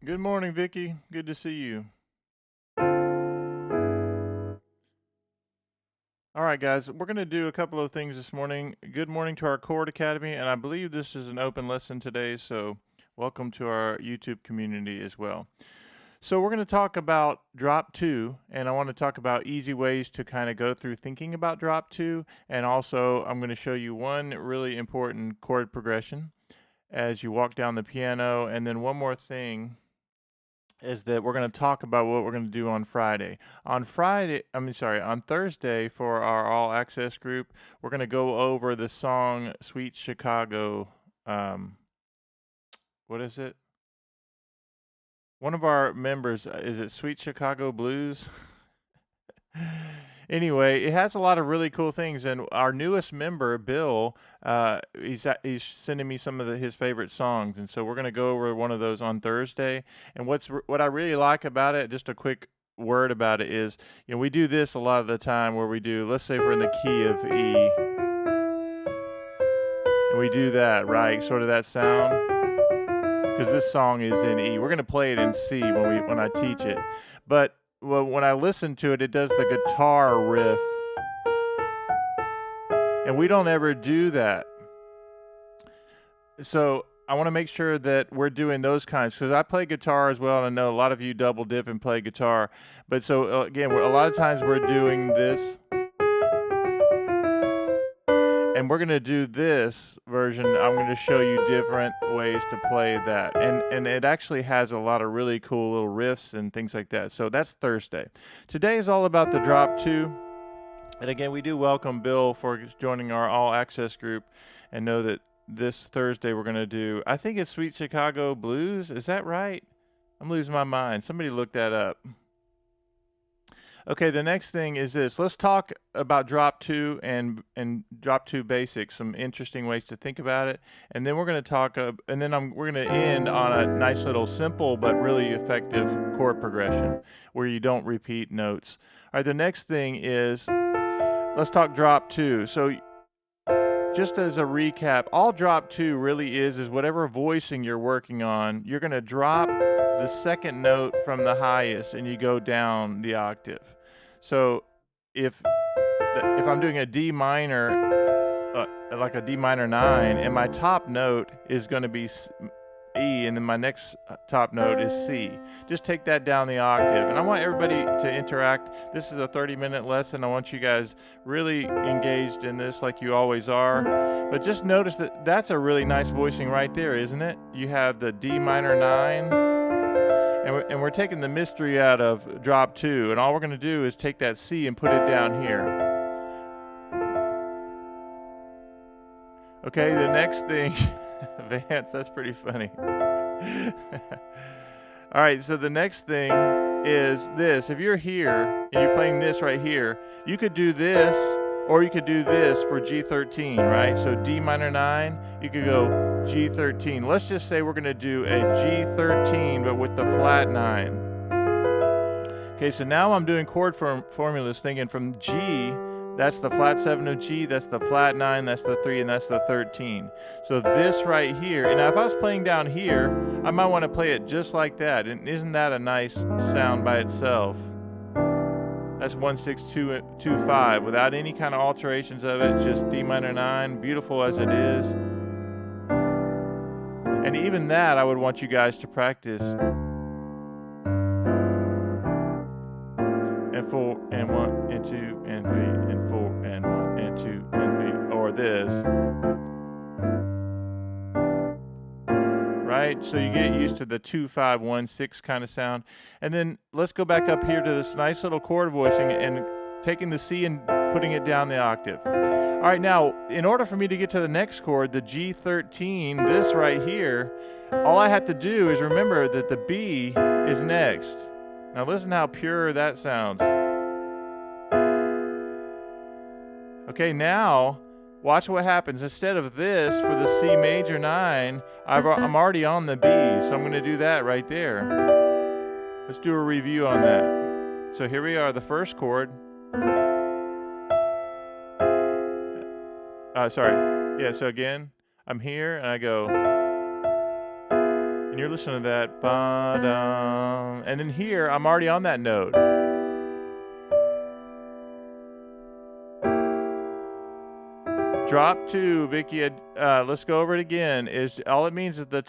Good morning, Vicky. Good to see you. All right, guys, we're going to do a couple of things this morning. Good morning to our Chord Academy, and I believe this is an open lesson today, so welcome to our YouTube community as well. So we're going to talk about drop two, and I want to talk about easy ways to kind of go through thinking about drop two, and also I'm going to show you one really important chord progression as you walk down the piano, and then one more thing is that we're going to talk about what we're going to do on Friday. On Thursday for our all access group, we're going to go over the song Sweet Chicago. What is it? One of our members, is it Sweet Chicago Blues? Anyway, it has a lot of really cool things, and our newest member, Bill, he's sending me some of his favorite songs, and so we're going to go over one of those on Thursday. And what I really like about it, just a quick word about it, is we do this a lot of the time where we do, let's say we're in the key of E, and we do that, right? Sort of that sound, because this song is in E. We're going to play it in C when I teach it, but when I listen to it, it does the guitar riff. And we don't ever do that. So I want to make sure that we're doing those kinds, because I play guitar as well, and I know a lot of you double dip and play guitar. But so again, a lot of times we're doing this. And we're going to do this version. I'm going to show you different ways to play that. And it actually has a lot of really cool little riffs and things like that. So that's Thursday. Today is all about the drop two. And again, we do welcome Bill for joining our all access group, and know that this Thursday we're going to do, I think it's Sweet Chicago Blues. Is that right? I'm losing my mind. Somebody look that up. Okay, the next thing is this. Let's talk about drop two and drop two basics, some interesting ways to think about it. And then we're going to talk, we're going to end on a nice little simple but really effective chord progression where you don't repeat notes. All right, the next thing is, let's talk drop two. So just as a recap, all drop two really is whatever voicing you're working on, you're going to drop the second note from the highest and you go down the octave. So if I'm doing a D minor, like a D minor 9, and my top note is going to be E, and then my next top note is C, just take that down the octave. And I want everybody to interact. This is a 30-minute lesson. I want you guys really engaged in this like you always are. But just notice that that's a really nice voicing right there, isn't it? You have the D minor 9. And we're taking the mystery out of drop two, and all we're going to do is take that C and put it down here. Okay, the next thing, Vance, that's pretty funny. All right, so the next thing is this. If you're here and you're playing this right here, you could do this, or you could do this for G13, right? So D minor 9, you could go G13. Let's just say we're going to do a G13, but with the flat 9. Okay, so now I'm doing chord formulas thinking from G, that's the flat 7 of G, that's the flat 9, that's the 3, and that's the 13. So this right here, and now if I was playing down here, I might want to play it just like that. And isn't that a nice sound by itself? That's 1, 6, 2, 2, 5, without any kind of alterations of it, just D minor 9, beautiful as it is. And even that, I would want you guys to practice. And 4, and 1, and 2, and 3, and 4, and 1, and 2, and 3, or this. Right? So you get used to the 2, 5, 1, 6 kind of sound. And then let's go back up here to this nice little chord voicing and taking the C and putting it down the octave. All right, now, in order for me to get to the next chord, the G13, this right here, all I have to do is remember that the B is next. Now listen how pure that sounds. Okay, now watch what happens. Instead of this for the C major 9, I'm already on the B, so I'm going to do that right there. Let's do a review on that. So here we are, the first chord. So again, I'm here and I go, And you're listening to that. Ba-dum. And then here, I'm already on that note. Drop 2, Vicky, let's go over it again. All it means is the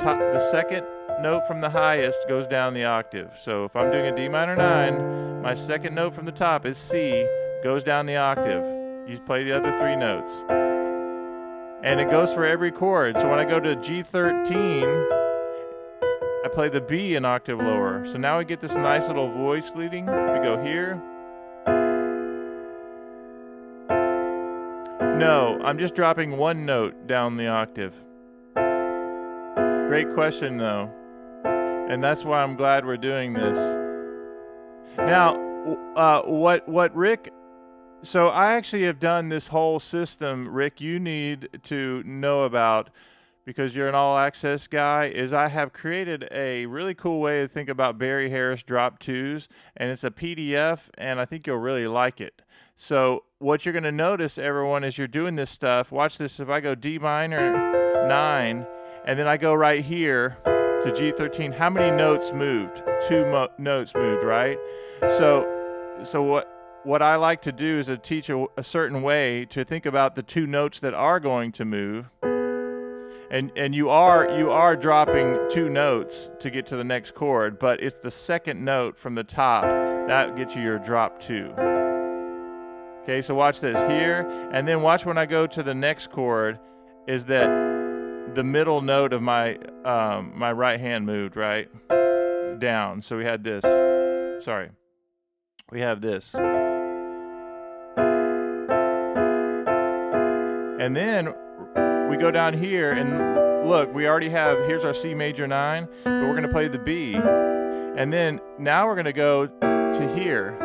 second note from the highest goes down the octave. So if I'm doing a D minor 9, my second note from the top is C, goes down the octave. You play the other 3 notes. And it goes for every chord. So when I go to G13, I play the B an octave lower. So now we get this nice little voice leading. We go here. No, I'm just dropping 1 note down the octave. Great question, though. And that's why I'm glad we're doing this. Now, what Rick... So I actually have done this whole system, Rick, you need to know about, because you're an all-access guy, is I have created a really cool way to think about Barry Harris drop 2s, and it's a PDF, and I think you'll really like it. So what you're going to notice, everyone, as you're doing this stuff, watch this. If I go D minor 9, and then I go right here to G13, how many notes moved? 2 notes moved, right? So what I like to do is to teach a certain way to think about the 2 notes that are going to move. And you are dropping 2 notes to get to the next chord, but it's the second note from the top that gets you your drop 2. Okay, so watch this here, and then watch when I go to the next chord, is that the middle note of my my right hand moved, right? Down. So we had this. Sorry. We have this. And then we go down here, and look, we already have, here's our C major 9, but we're going to play the B. And then now we're going to go to here.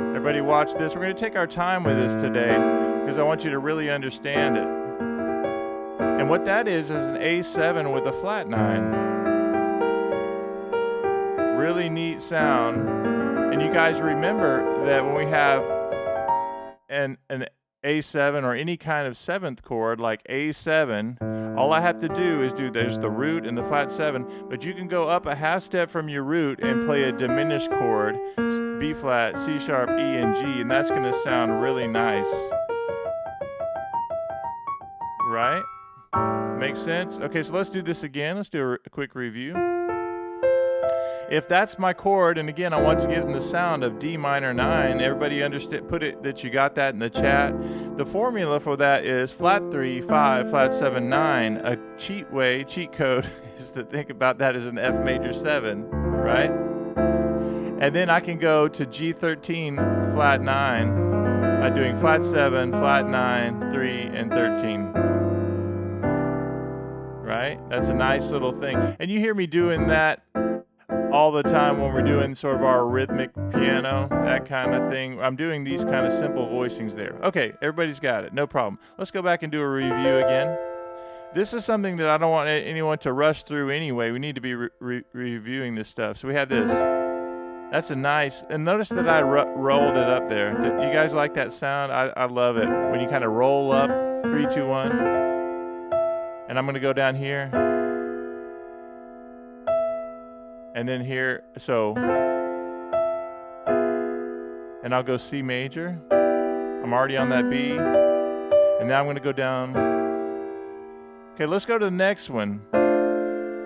Everybody watch this. We're going to take our time with this today because I want you to really understand it. And what that is an A7 with a flat 9. Really neat sound. And you guys remember that when we have an A7 or any kind of 7th chord like A7, all I have to do is there's the root and the flat 7, but you can go up a half step from your root and play a diminished chord, B flat, C sharp, E, and G, and that's going to sound really nice. Right? Makes sense? Okay, so let's do this again. Let's do a quick review. If that's my chord, and again, I want to get in the sound of D minor 9, everybody understand, put it that you got that in the chat. The formula for that is flat 3, 5, flat 7, 9. A cheat code is to think about that as an F major 7, right? And then I can go to G13, flat 9, by doing flat 7, flat 9, 3, and 13. Right? That's a nice little thing. And you hear me doing that all the time when we're doing sort of our rhythmic piano, that kind of thing. I'm doing these kind of simple voicings there. Okay, everybody's got it. No problem. Let's go back and do a review again. This is something that I don't want anyone to rush through anyway. We need to be reviewing this stuff. So we have this. That's a nice, and notice that I rolled it up there. You guys like that sound? I love it. When you kind of roll up, 3, 2, 1. And I'm going to go down here. And then here, so. And I'll go C major. I'm already on that B. And now I'm going to go down. Okay, let's go to the next one.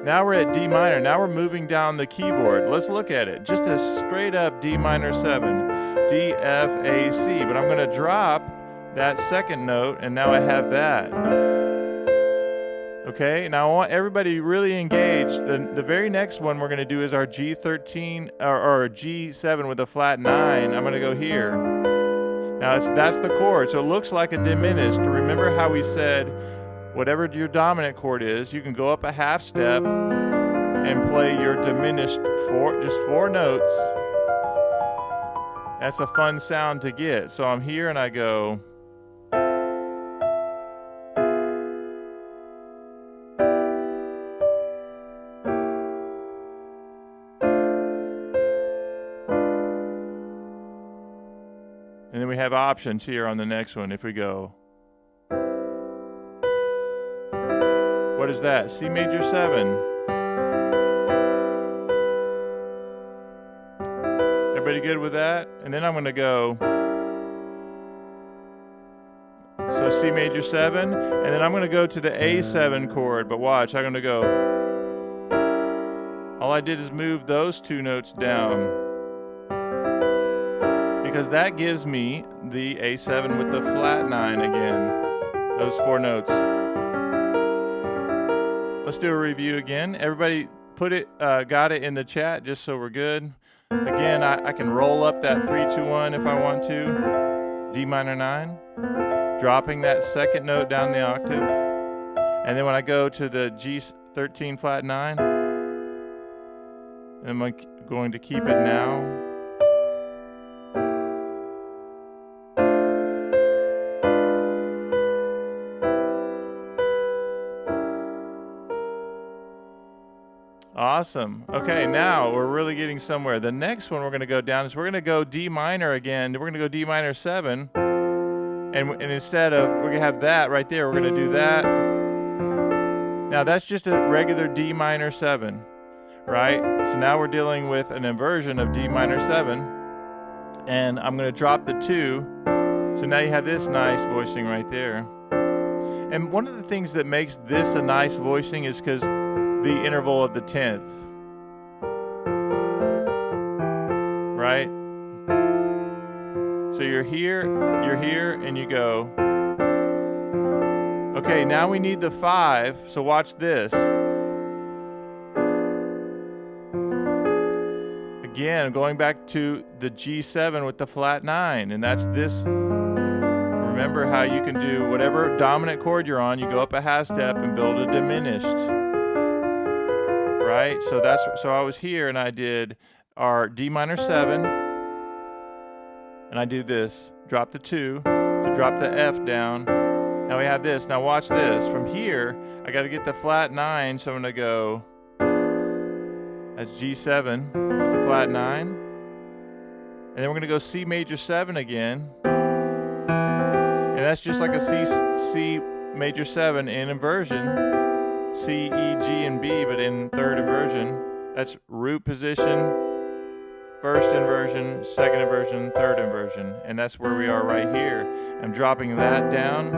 Now we're at D minor. Now we're moving down the keyboard. Let's look at it. Just a straight up D minor 7. D, F, A, C. But I'm going to drop that second note, and now I have that. Okay, now I want everybody really engaged. The very next one we're going to do is our G13 or G7 with a flat 9. I'm going to go here. Now that's the chord, so it looks like a diminished. Remember how we said whatever your dominant chord is, you can go up a half step and play your diminished just 4 notes. That's a fun sound to get. So I'm here and I go. And then we have options here on the next one. If we go, what is that? C major 7. Everybody good with that? And then I'm going to go, so C major 7, and then I'm going to go to the A7 chord, but watch, I'm going to go, all I did is move those 2 notes down, because that gives me the A7 with the flat 9 again, those 4 notes. Let's do a review again. Everybody put it, got it in the chat just so we're good. Again, I can roll up that 3-2-1 if I want to, D minor 9, dropping that second note down the octave, and then when I go to the G13 flat 9, am I going to keep it now? Awesome. Okay, now we're really getting somewhere. The next one we're going to go down is we're going to go D minor again. We're going to go D minor 7. And instead of, we're going to have that right there, we're going to do that. Now that's just a regular D minor 7, right? So now we're dealing with an inversion of D minor 7. And I'm going to drop the 2. So now you have this nice voicing right there. And one of the things that makes this a nice voicing is because the interval of the 10th, right? So you're here, and you go. Okay, now we need the 5, so watch this. Again, going back to the G7 with the flat 9, and that's this. Remember how you can do whatever dominant chord you're on, you go up a half step and build a diminished. Right? So I was here and I did our D minor 7, and I do this, drop the 2 to drop the F down. Now we have this. Now watch this. From here, I got to get the flat 9, so I'm going to go, that's G7 with the flat 9. And then we're going to go C major 7 again. And that's just like a C major 7 in inversion. C, E, G, and B, but in third inversion. That's root position, first inversion, second inversion, third inversion. And that's where we are right here. I'm dropping that down.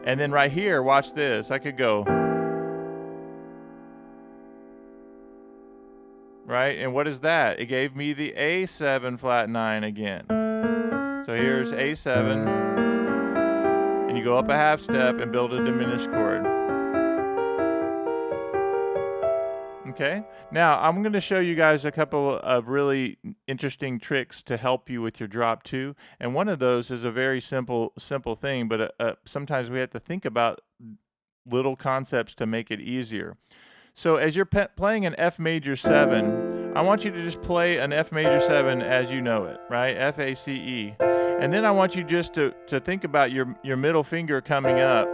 And then right here, watch this. I could go. Right? And what is that? It gave me the A7 flat 9 again. So here's A7. And you go up a half step and build a diminished chord. Okay, now I'm going to show you guys a couple of really interesting tricks to help you with your drop 2, and one of those is a very simple thing, but sometimes we have to think about little concepts to make it easier. So as you're playing an F major 7, I want you to just play an F major 7 as you know it, right? F, A, C, E. And then I want you just to think about your middle finger coming up,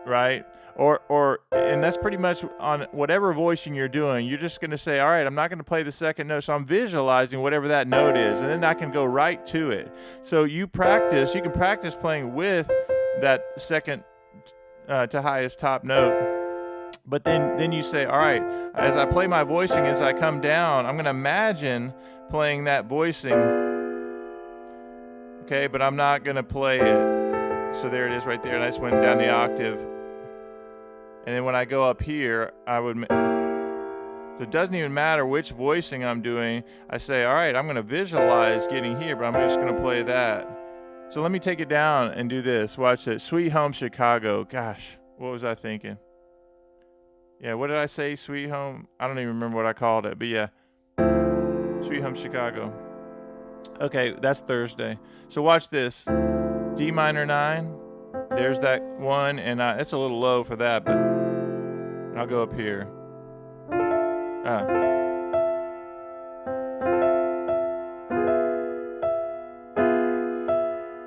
right? And that's pretty much on whatever voicing you're doing. You're just going to say, all right, I'm not going to play the second note, so I'm visualizing whatever that note is, and then I can go right to it. So you can practice playing with that second to highest top note. But then you say, all right, as I play my voicing, as I come down, I'm going to imagine playing that voicing. Okay, but I'm not going to play it. So there it is right there, and I just went down the octave. And then when I go up here, so it doesn't even matter which voicing I'm doing. I say, all right, I'm going to visualize getting here, but I'm just going to play that. So let me take it down and do this. Watch it. Sweet Home Chicago. Gosh, what was I thinking? Yeah, what did I say? Sweet Home? I don't even remember what I called it, but yeah. Sweet Home Chicago. Okay, that's Thursday. So watch this. D minor 9. There's that 1, and it's a little low for that, but I'll go up here.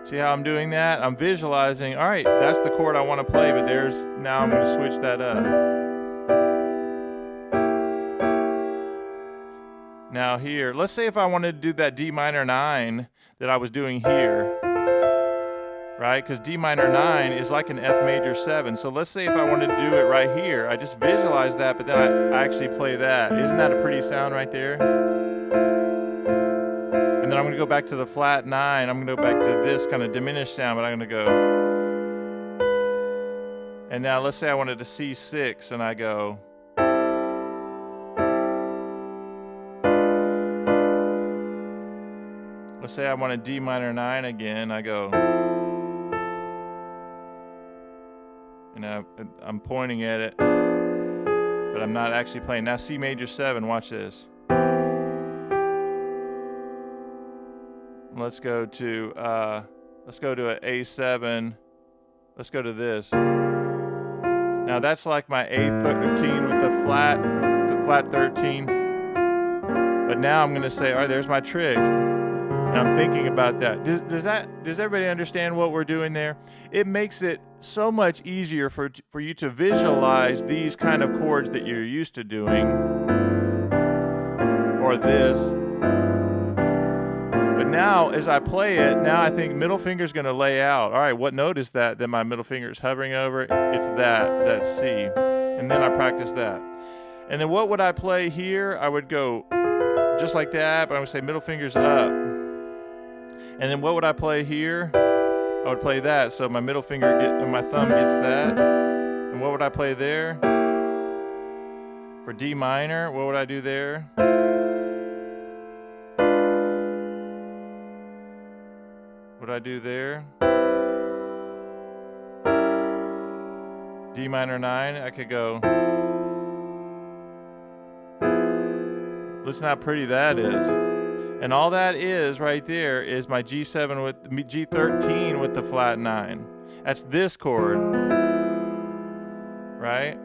See how I'm doing that? I'm visualizing, all right, that's the chord I want to play, but now I'm going to switch that up. Now here, let's say if I wanted to do that D minor 9 that I was doing here, right? Because D minor 9 is like an F major 7. So let's say if I wanted to do it right here, I just visualize that, but then I actually play that. Isn't that a pretty sound right there? And then I'm going to go back to the flat 9. I'm going to go back to this kind of diminished sound, but I'm going to go. And now let's say I wanted to C6, and I go. Let's say I want a D minor 9 again, I go. And I'm pointing at it, but I'm not actually playing. Now C major 7, watch this. Let's go to an A7. Let's go to this. Now that's like my A13 with the flat 13. But now I'm gonna say, all right, there's my trig. And I'm thinking about that. Does everybody understand what we're doing there? It makes it so much easier for you to visualize these kind of chords that you're used to doing, or this. But now, as I play it, now I think middle finger's going to lay out. All right, what note is that my middle finger is hovering over? It's that C. And then I practice that. And then what would I play here? I would go just like that, but I would say middle finger's up. And then what would I play here? I would play that. So my middle finger and my thumb gets that. And what would I play there? For D minor, what would I do there? What would I do there? D minor 9, I could go. Listen how pretty that is. And all that is right there is my G7 with G13 with the flat 9. That's this chord, right?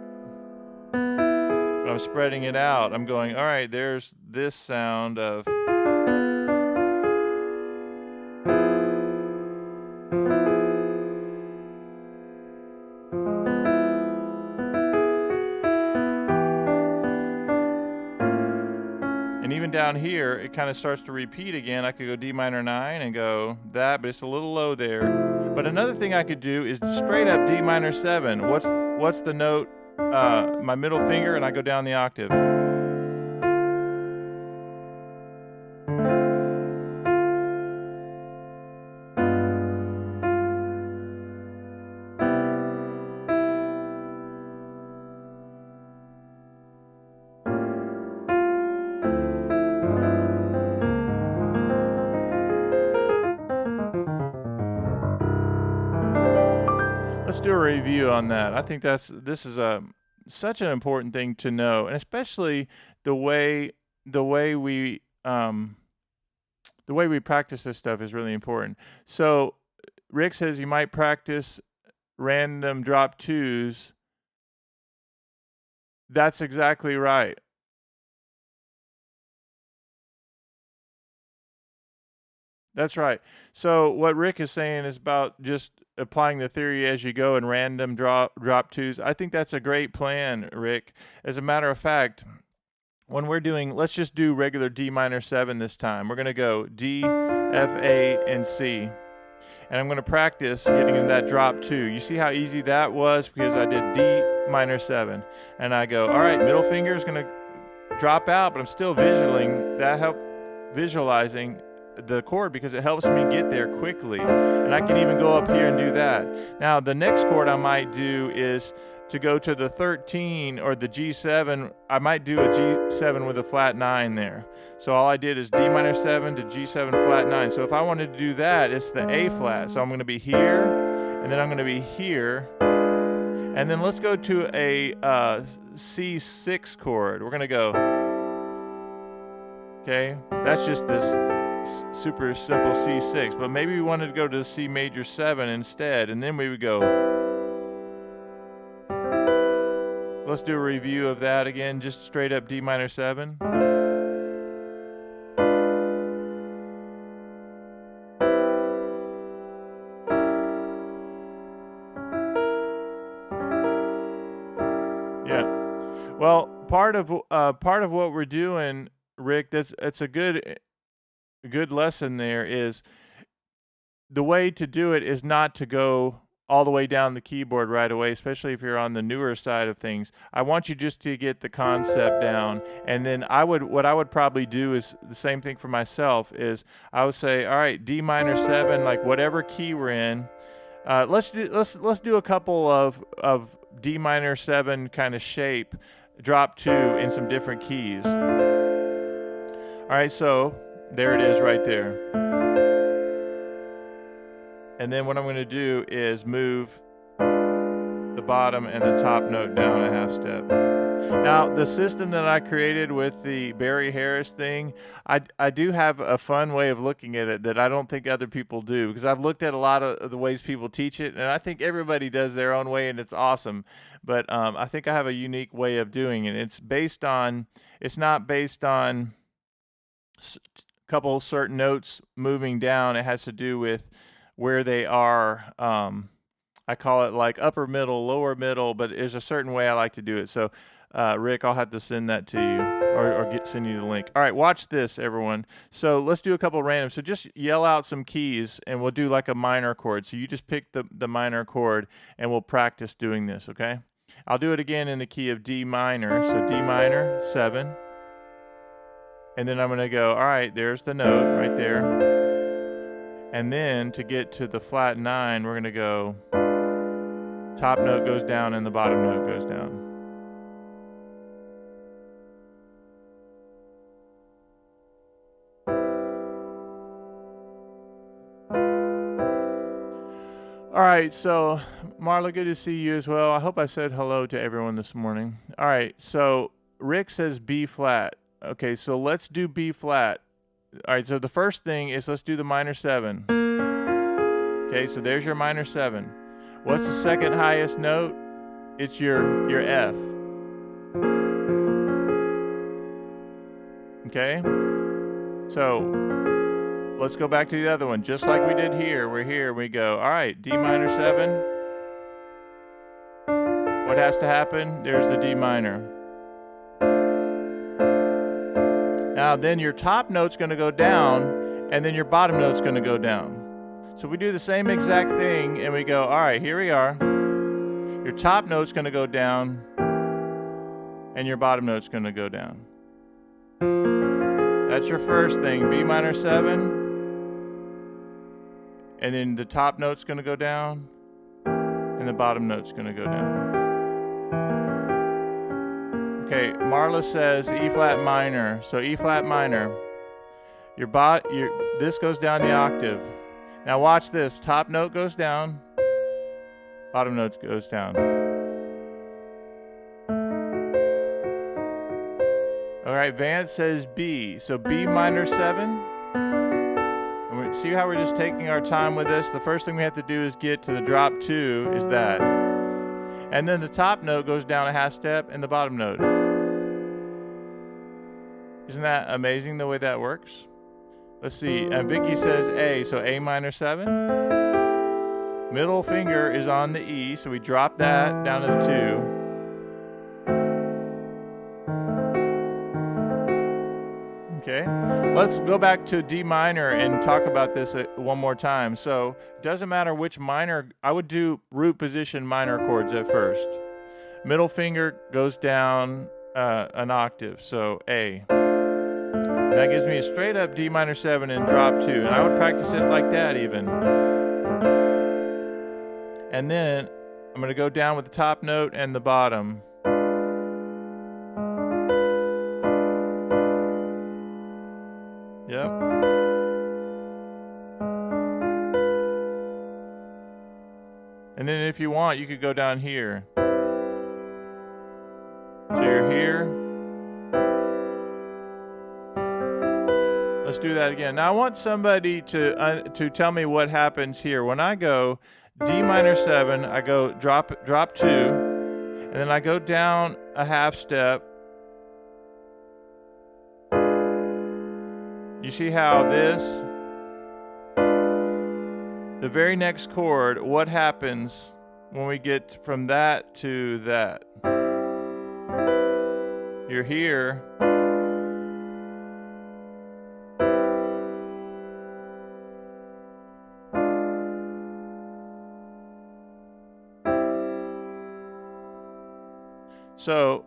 But I'm spreading it out. I'm going, all right, there's this sound of. And even down here, it kind of starts to repeat again. I could go D minor 9 and go that, but it's a little low there. But another thing I could do is straight up D minor 7. What's the note? My middle finger, and I go down the octave. Let's do a review on that. I think this is such an important thing to know, and especially the way we practice this stuff is really important. So Rick says you might practice random drop twos. That's exactly right. That's right. So what Rick is saying is about just applying the theory as you go and random drop twos. I think that's a great plan, Rick. As a matter of fact, when we're doing, let's just do regular D minor 7 this time. We're going to go D, F, A, and C. And I'm going to practice getting in that drop 2. You see how easy that was because I did D minor 7. And I go, all right, middle finger is going to drop out, but I'm still visualizing the chord because it helps me get there quickly. And I can even go up here and do that. Now, the next chord I might do is to go to the 13 or the G7. I might do a G7 with a flat 9 there. So all I did is D minor 7 to G7 flat 9. So if I wanted to do that, it's the A flat. So I'm going to be here, and then I'm going to be here. And then let's go to a C6 chord. We're going to go. Okay, that's just this super simple C6, but maybe we wanted to go to the C major 7 instead, and then we would go. Let's do a review of that again, just straight up D minor 7. Yeah. Well, part of what we're doing, Rick, that's a good lesson there is the way to do it is not to go all the way down the keyboard right away, especially if you're on the newer side of things. I want you just to get the concept down, and then what I would probably do is the same thing for myself. Is I would say, all right, D minor 7, like whatever key we're in. Let's do a couple of D minor 7 kind of shape, drop 2 in some different keys. All right, so there it is right there. And then what I'm going to do is move the bottom and the top note down a half step. Now, the system that I created with the Barry Harris thing, I do have a fun way of looking at it that I don't think other people do, because I've looked at a lot of the ways people teach it, and I think everybody does their own way, and it's awesome. But I think I have a unique way of doing it. It's not based on a couple certain notes moving down. It has to do with where they are. I call it like upper middle, lower middle, but there's a certain way I like to do it. So, Rick, I'll have to send that to you, or send you the link. All right, watch this, everyone. So let's do a couple random. So just yell out some keys, and we'll do like a minor chord. So you just pick the minor chord, and we'll practice doing this, okay? I'll do it again in the key of D minor. So D minor, 7. And then I'm going to go, all right, there's the note right there. And then to get to the flat 9, we're going to go top note goes down and the bottom note goes down. All right, so Marla, good to see you as well. I hope I said hello to everyone this morning. All right, so Rick says B flat. Okay, so let's do B flat. All right, so the first thing is let's do the minor 7. Okay, so there's your minor 7. What's the second highest note? It's your F. Okay? So let's go back to the other one. Just like we did here. We're here, we go, all right, D minor 7. What has to happen? There's the D minor. Now then your top note's going to go down, and then your bottom note's going to go down. So we do the same exact thing, and we go, all right, here we are. Your top note's going to go down, and your bottom note's going to go down. That's your first thing, B minor 7. And then the top note's going to go down, and the bottom note's going to go down. Okay, Marla says E flat minor. So E flat minor. This goes down the octave. Now watch this. Top note goes down. Bottom note goes down. All right, Vance says B. So B minor 7. And see how we're just taking our time with this? The first thing we have to do is get to the drop 2 is that. And then the top note goes down a half step and the bottom note. Isn't that amazing the way that works? Let's see. And Vicky says A. So A minor 7. Middle finger is on the E. So we drop that down to the 2. Okay. Let's go back to D minor and talk about this one more time. So it doesn't matter which minor. I would do root position minor chords at first. Middle finger goes down an octave. So A. And that gives me a straight up D minor 7 and drop 2. And I would practice it like that even. And then I'm going to go down with the top note and the bottom. Yep. And then if you want, you could go down here. So you're here. Let's do that again. Now I want somebody to tell me what happens here. When I go D minor 7, I go drop 2, and then I go down a half step. You see how the very next chord, what happens when we get from that to that? You're here. So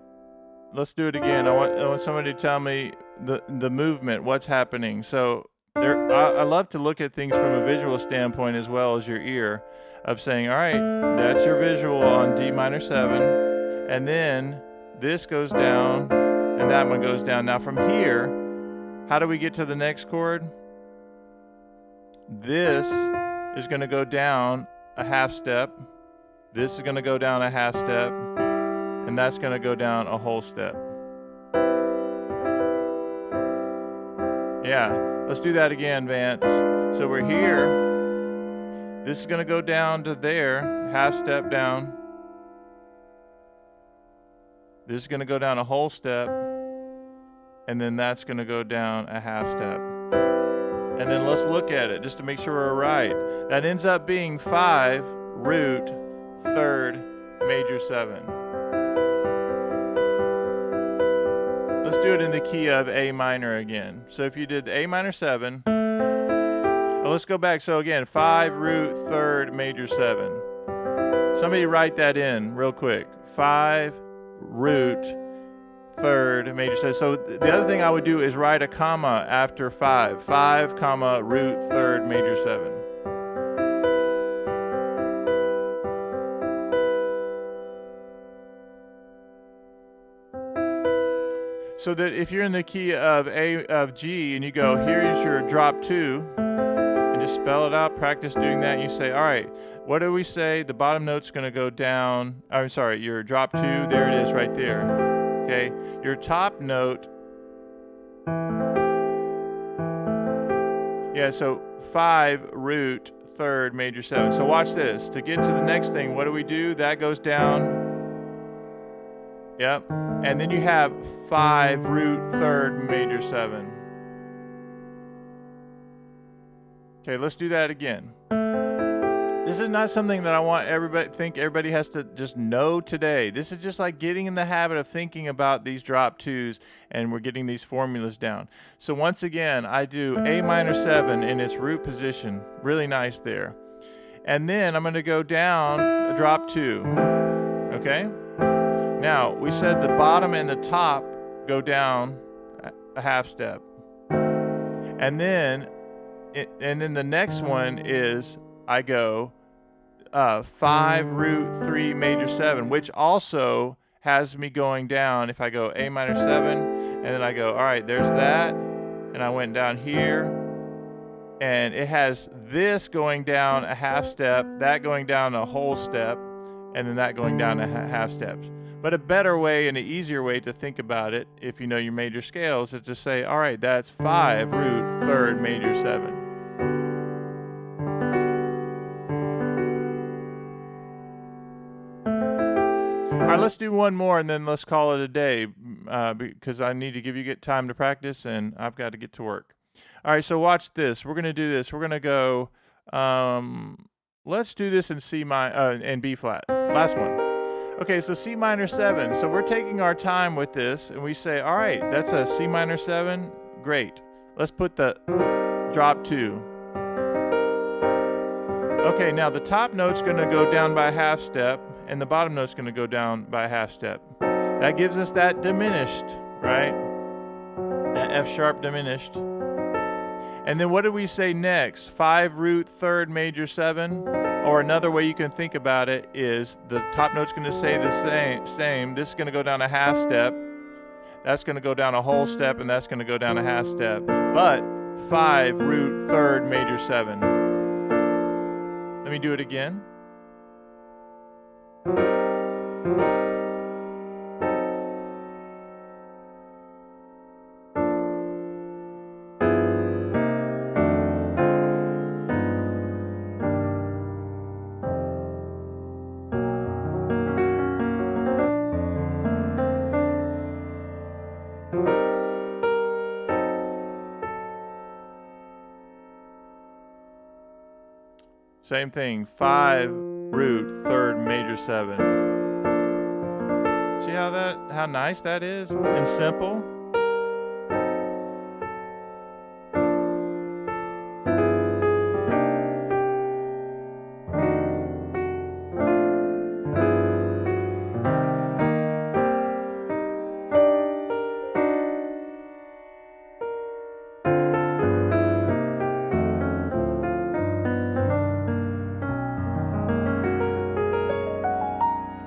let's do it again. I want somebody to tell me the movement, what's happening. So I love to look at things from a visual standpoint as well as your ear, of saying, all right, that's your visual on D minor 7, and then this goes down and that one goes down. Now from here, how do we get to the next chord? This is going to go down a half step, this is going to go down a half step, and that's going to go down a whole step. Yeah, let's do that again, Vance. So we're here, this is going to go down to there, half step down, this is going to go down a whole step, and then that's going to go down a half step. And then let's look at it just to make sure we're right. That ends up being 5 root 3rd major 7. Let's do it in the key of A minor again. So if you did A minor 7, well, let's go back. So again, 5 root 3rd major 7. Somebody write that in real quick. 5 root 3rd major 7. So the other thing I would do is write a comma after 5. 5 comma root 3rd major 7. So that if you're in the key of G and you go, here's your drop 2, and just spell it out, practice doing that, you say, all right, what do we say? The bottom note's going to go down, I'm sorry, your drop 2, there it is right there. Okay, your top note, yeah, so 5 root 3rd major 7. So watch this. To get to the next thing, what do we do? That goes down. Yep. And then you have 5 root 3rd major 7. Okay, let's do that again. This is not something that I want everybody has to just know today. This is just like getting in the habit of thinking about these drop 2s, and we're getting these formulas down. So once again, I do A minor 7 in its root position. Really nice there. And then I'm going to go down a drop 2. Okay? Now, we said the bottom and the top go down a half step. And then the next one is I go 5 root 3 major 7, which also has me going down. If I go A minor 7, and then I go, all right, there's that, and I went down here, and it has this going down a half step, that going down a whole step, and then that going down a half step. But a better way and an easier way to think about it, if you know your major scales, is to say, all right, that's 5 root 3rd major 7. All right, let's do one more and then let's call it a day, because I need to give you time to practice and I've got to get to work. All right, so watch this. We're going to do this. We're going to go, let's do this in in B flat. Last one. Okay, so C minor 7. So we're taking our time with this, and we say, all right, that's a C minor 7. Great. Let's put the drop 2. Okay, now the top note's going to go down by a half step, and the bottom note's going to go down by a half step. That gives us that diminished, right? That F sharp diminished. And then what do we say next? 5 root 3rd major 7? Or another way you can think about it is the top note's going to say the same. This is going to go down a half step. That's going to go down a whole step, and that's going to go down a half step. But 5 root 3rd major 7. Let me do it again. Same thing, 5 root 3rd major 7. See how nice that is and simple?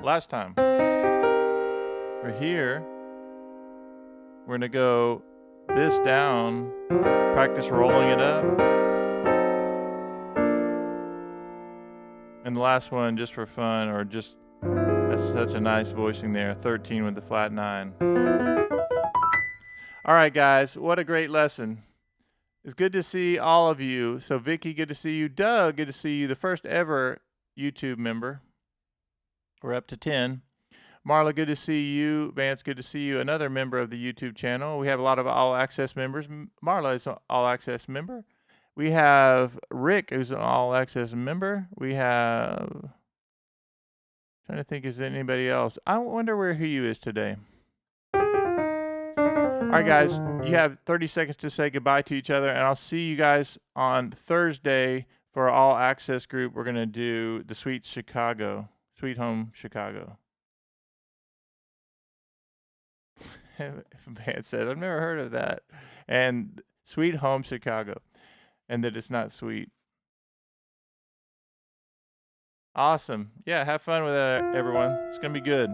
last time. We're here. We're going to go this down, practice rolling it up. And the last one, just for fun, or just, that's such a nice voicing there, 13 with the flat 9. All right, guys, what a great lesson. It's good to see all of you. So Vicky, good to see you. Doug, good to see you, the first ever YouTube member. We're up to 10. Marla, good to see you. Vance, good to see you. Another member of the YouTube channel. We have a lot of All Access members. Marla is an All Access member. We have Rick, who's an All Access member. We have, trying to think, is there anybody else? I wonder where he is today. All right, guys, you have 30 seconds to say goodbye to each other, and I'll see you guys on Thursday for our All Access group. We're going to do the Sweet Home Chicago. Man said, I've never heard of that. And Sweet Home Chicago. And that it's not sweet. Awesome. Yeah, have fun with that, everyone. It's going to be good.